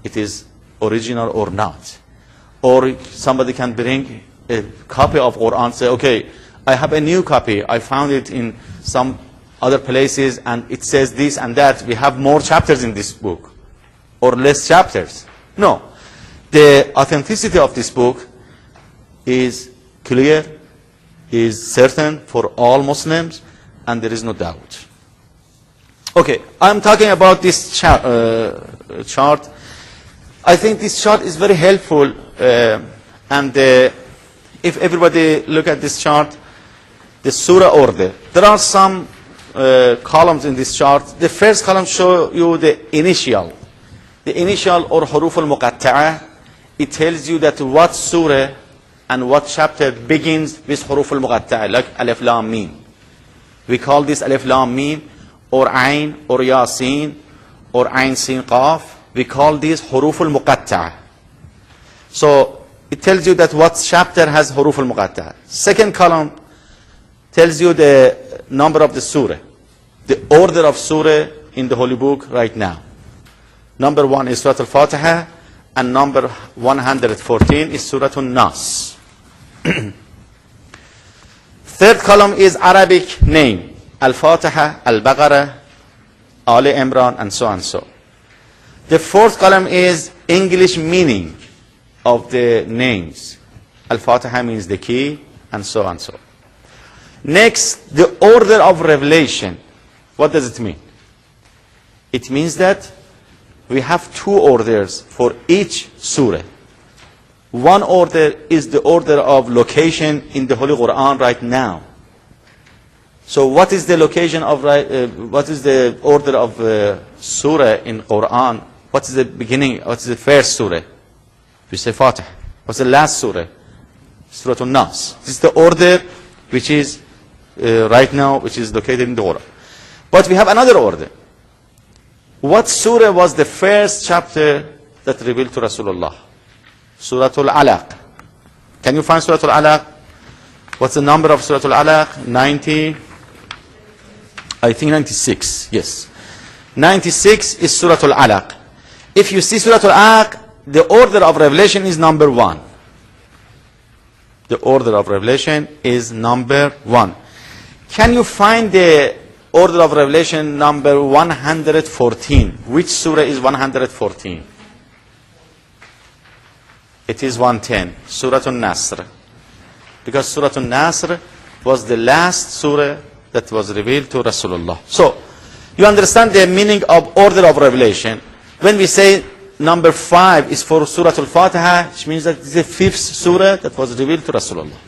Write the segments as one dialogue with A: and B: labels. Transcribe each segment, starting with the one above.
A: it is original or not. Or somebody can bring a copy of Quran, say, okay, I have a new copy, I found it in some other places and it says this and that, we have more chapters in this book or less chapters. No, the authenticity of this book is clear, is certain for all Muslims, and there is no doubt. Okay, I'm talking about this chart. I think this chart is very helpful, and if everybody look at this chart, the surah order, there are some columns in this chart. The first column show you the initial or huruf al-muqatta'ah. It tells you that what surah and what chapter begins with huruf al-muqatta'ah, like alif lam mim. We call this alif lam mim or ayn or yasin or ayn sin qaf. We call these huruf al-muqatta'ah. So it tells you that what chapter has huruf al-muqatta'ah. Second column tells you the number of the surah, the order of surah in the Holy Book right now. Number 1 is Surah Al-Fatiha, and number 114 is Surah An-Nas. Third column is Arabic name, Al-Fatiha, Al-Baqarah, Ali Imran, and so on and so. The fourth column is English meaning of the names. Al-Fatiha means the key, and so on and so. Next, the order of revelation. What does it mean? It means that we have two orders for each surah. One order is the order of location in the Holy Quran right now. So what is the location of what is the order of surah in Quran? What is the beginning? What is the first surah? We say Fatiha. What's the last surah? Surah An-Nas. This is the order which is right now, which is located in the Quran. But we have another order. What surah was the first chapter that revealed to Rasulullah? Surah Al-Alaq. Can you find Surah Al-Alaq? What's the number of Surah Al-Alaq? 90, I think 96, yes. 96 is Surah Al-Alaq. If you see Surah Al-Alaq, the order of revelation is number 1. The order of revelation is number 1. Can you find the order of revelation number 114? Which surah is 114? It is 110, Surah An-Nasr. Because Surah An-Nasr was the last surah that was revealed to Rasulullah. So, you understand the meaning of order of revelation. When we say number 5 is for Surah Al-Fatiha, which means that it's the 5th surah that was revealed to Rasulullah.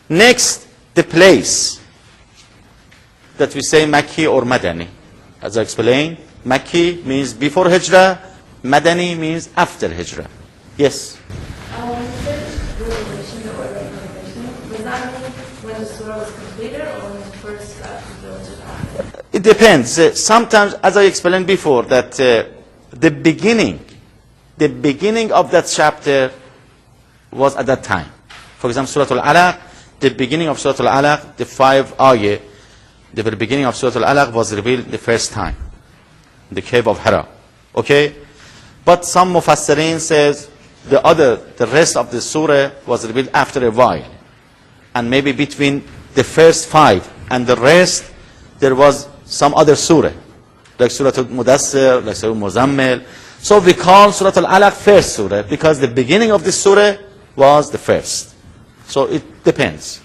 A: Next, the place that we say Makki or Madani. As I explained, Makki means before Hijrah, Madani means after Hijrah. Yes?
B: Was that when the surah was completed or when the first village?
A: It depends. Sometimes, as I explained before, that the beginning of that chapter was at that time. For example, Surah Al-Alaq, the beginning of Surah Al-Alaq, the 5 ayah, the very beginning of Surah Al-Alaq was revealed the first time, in the cave of Hira. Okay? But some Mufassirin says the rest of the surah was revealed after a while. And maybe between the first 5 and the rest, there was some other surah, like Surah Al-Mudassir, like Surah Al-Muzammil. So we call Surah Al-Alaq first surah, because the beginning of the surah was the first. So it depends.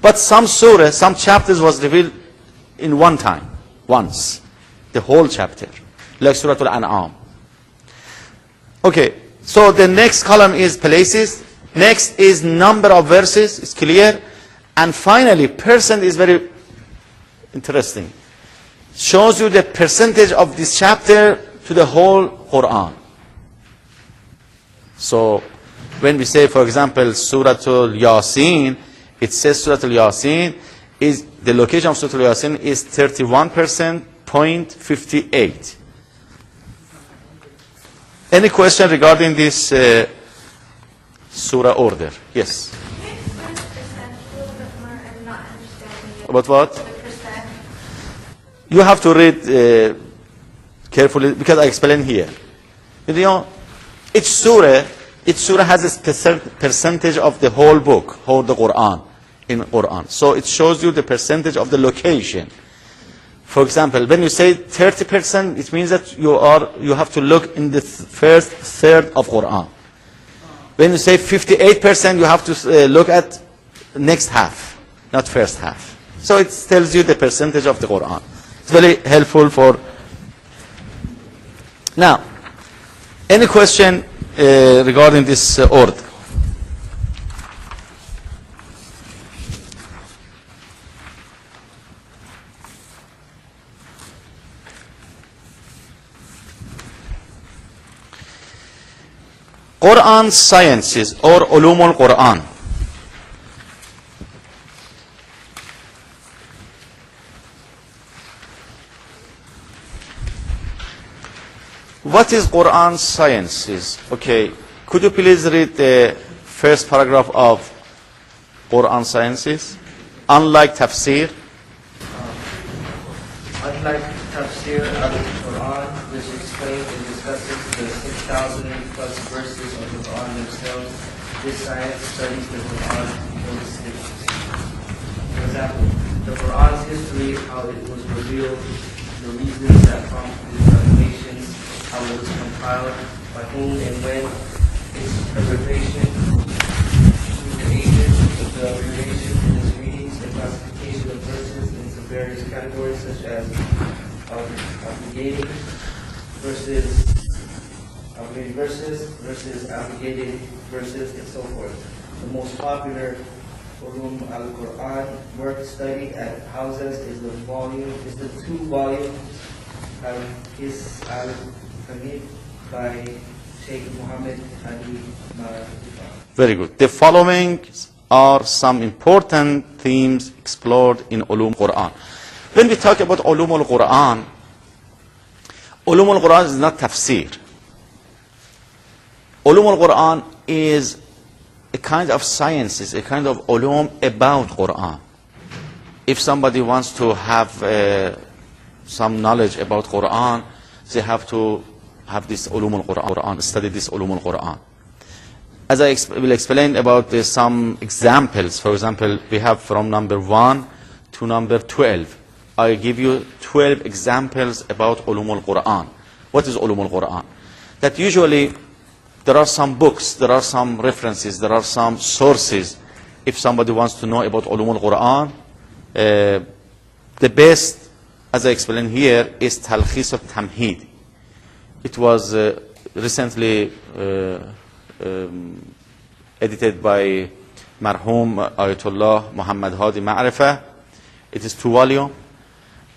A: But some surah, some chapters was revealed in one time, once, the whole chapter, like Surah Al-An'am. Okay, so the next column is places. Next is number of verses, it's clear. And finally, percent is very interesting. Shows you the percentage of this chapter to the whole Quran. So, when we say, for example, Surah Al-Yasin, it says Surah Al-Yasin is, the location of Surah Al-Yasin is 31.58. Any question regarding this surah order? Yes? About what? You have to read carefully, because I explain here. You know, each surah has a percentage of the whole book, whole the Quran, in Quran. So it shows you the percentage of the location. For example, when you say 30%, it means that you have to look in the first third of Quran. When you say 58%, you have to look at next half, not first half. So it tells you the percentage of the Quran. It's very helpful for... Now, any question regarding this order? Quran sciences or ulum al-Quran. What is Quran sciences? Okay, could you please read the first paragraph of Quran sciences? Unlike Tafsir.
C: Unlike Tafsir al-Quran, which explains and discusses the 6,000 plus verses of the Quran themselves, this science studies the Quran holistically. For example, the Quran's history, how it was revealed, the reasons that prompted its revelations, how it was compiled, by whom and when, its preservation, the ages, the relation to its readings, the classification of verses into various categories such as obligating versus obligated verses, and so forth. The most popular ulum al-Quran work studied at Houses is the 2-volume al-Hamid by Sheikh Mohammad Reza Hejazi.
A: Very good. The following are some important themes explored in ulum Quran. When we talk about ulum al-Quran is not tafsir. Ulum al-Quran is a kind of sciences, a kind of ulum about Quran. If somebody wants to have some knowledge about Quran, they have to have this ulum al-Quran, study this ulum al-Quran. As I will explain about some examples, for example, we have from number 1 to number 12. I give you 12 examples about ulum al-Quran. What is ulum al-Quran? That usually there are some books, there are some references, there are some sources. If somebody wants to know about ulum al-Quran, the best, as I explained here, is Talkhis al-Tamhid. It was recently edited by Marhum Ayatollah Muhammad Hadi Ma'rifah. It is 2 volumes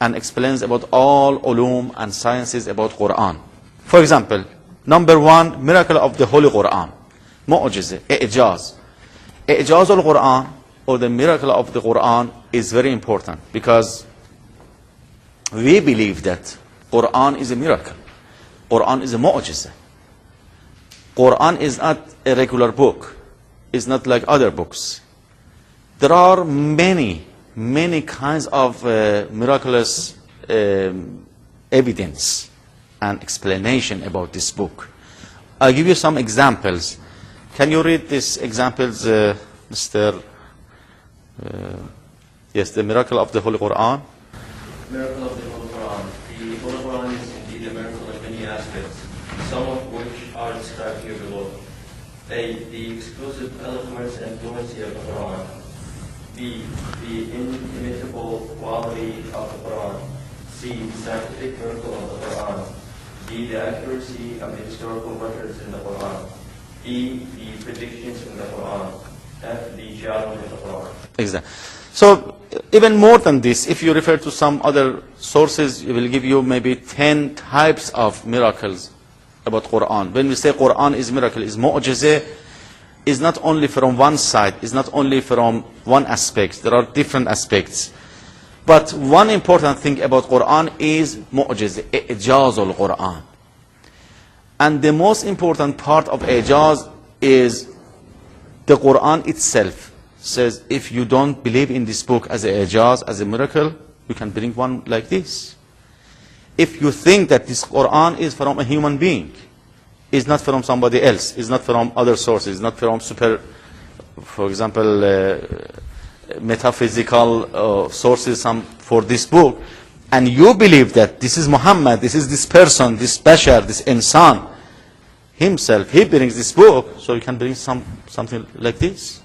A: and explains about all ulum and sciences about Quran. For example, number 1, miracle of the Holy Quran. Mu'jiza, I'jaz. I'jaz al-Quran, or the miracle of the Quran, is very important because we believe that Quran is a miracle. Quran is a mu'jiza. Quran is not a regular book. It's not like other books. There are many kinds of miraculous evidence and explanation about this book. I'll give you some examples. Can you read these examples, Mr. Yes, the miracle of the Holy Quran.
D: Miracle of the Holy Quran. The Holy Quran is indeed a miracle in many aspects, some of which are described here below. A, the exclusive eloquence and fluency of the Quran. B, the inimitable quality of the Quran. C, the scientific miracle of the Quran. D, the accuracy of the historical records in the Quran. E, the predictions in the Quran. F, the geometry in the Quran.
A: Exactly. So even more than this, if you refer to some other sources, it will give you maybe 10 types of miracles about Quran. When we say Quran is miracle, is mu'jiza, is not only from one side, is not only from one aspect. There are different aspects. But one important thing about Quran is mu'jiza, i'jaz al-Quran. And the most important part of i'jaz is the Quran itself. Says, if you don't believe in this book as a i'jaz, as a miracle, you can bring one like this. If you think that this Quran is from a human being, is not from somebody else, is not from other sources, is not from for example, metaphysical sources for this book, and you believe that this is Muhammad, this is this person, this bashar, this insan himself, he brings this book, so you can bring something like this.